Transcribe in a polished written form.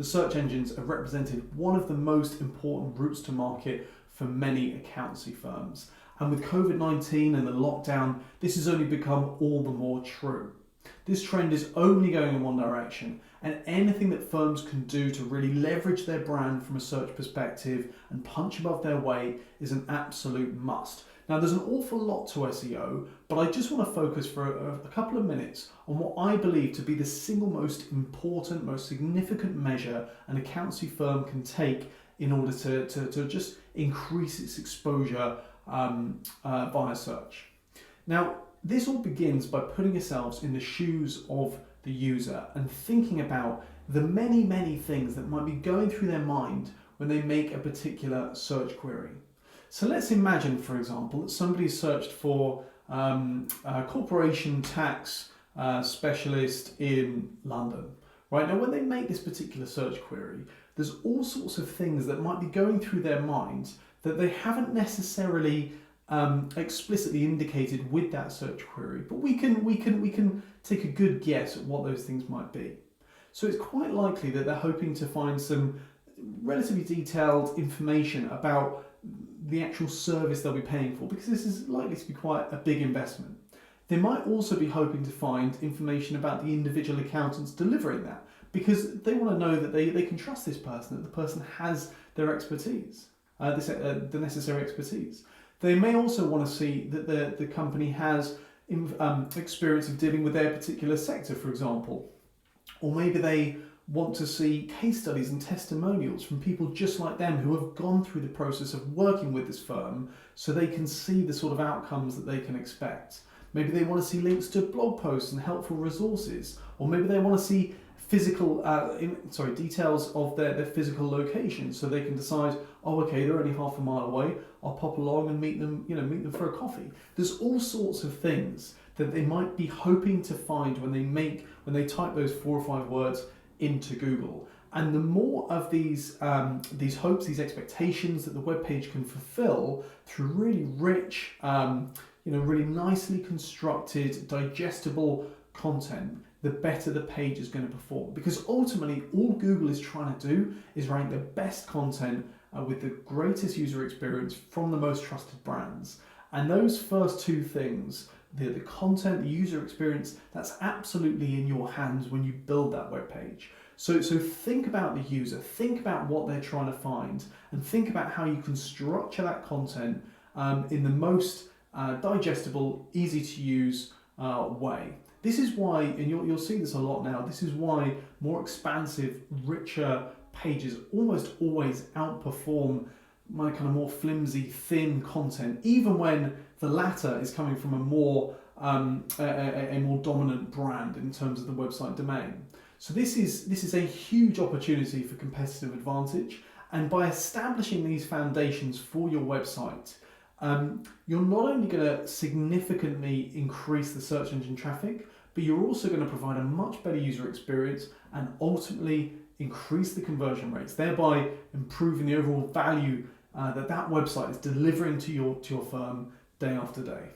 search engines have represented one of the most important routes to market for many accountancy firms. And with COVID-19 and the lockdown, this has only become all the more true. This trend is only going in one direction, and anything that firms can do to really leverage their brand from a search perspective and punch above their weight is an absolute must. Now, there's an awful lot to SEO, but I just want to focus for a couple of minutes on what I believe to be the single most important, most significant measure an accountancy firm can take in order to just increase its exposure via search. Now, this all begins by putting yourselves in the shoes of the user and thinking about the many, many things that might be going through their mind when they make a particular search query. So let's imagine, for example, that somebody searched for a corporation tax specialist in London. Right now, when they make this particular search query, there's all sorts of things that might be going through their minds that they haven't necessarily explicitly indicated with that search query, but we can take a good guess at what those things might be. So it's quite likely that they're hoping to find some relatively detailed information about the actual service they'll be paying for, because this is likely to be quite a big investment. They might also be hoping to find information about the individual accountants delivering that, because they want to know that they can trust this person, that the person has their expertise, the necessary expertise. They may also want to see that the company has experience of dealing with their particular sector, for example. Or maybe they want to see case studies and testimonials from people just like them who have gone through the process of working with this firm, so they can see the sort of outcomes that they can expect. Maybe they want to see links to blog posts and helpful resources, or maybe they want to see details of their physical location, so they can decide, oh, okay, they're only half a mile away, I'll pop along and meet them for a coffee. There's all sorts of things that they might be hoping to find when they type those 4 or 5 words into Google. And the more of these hopes, these expectations that the web page can fulfill through really rich, really nicely constructed, digestible content, the better the page is going to perform. Because ultimately, all Google is trying to do is rank the best content with the greatest user experience from the most trusted brands. And those first two things, the content, the user experience, that's absolutely in your hands when you build that web page. So think about the user, think about what they're trying to find, and think about how you can structure that content in the most digestible, easy to use way. This is why, and you'll see this a lot now, this is why more expansive, richer pages almost always outperform my kind of more flimsy, thin content, even when the latter is coming from a more dominant brand in terms of the website domain. So this is a huge opportunity for competitive advantage, and by establishing these foundations for your website, you're not only going to significantly increase the search engine traffic, but you're also going to provide a much better user experience and ultimately increase the conversion rates, thereby improving the overall value that website is delivering to your firm day after day.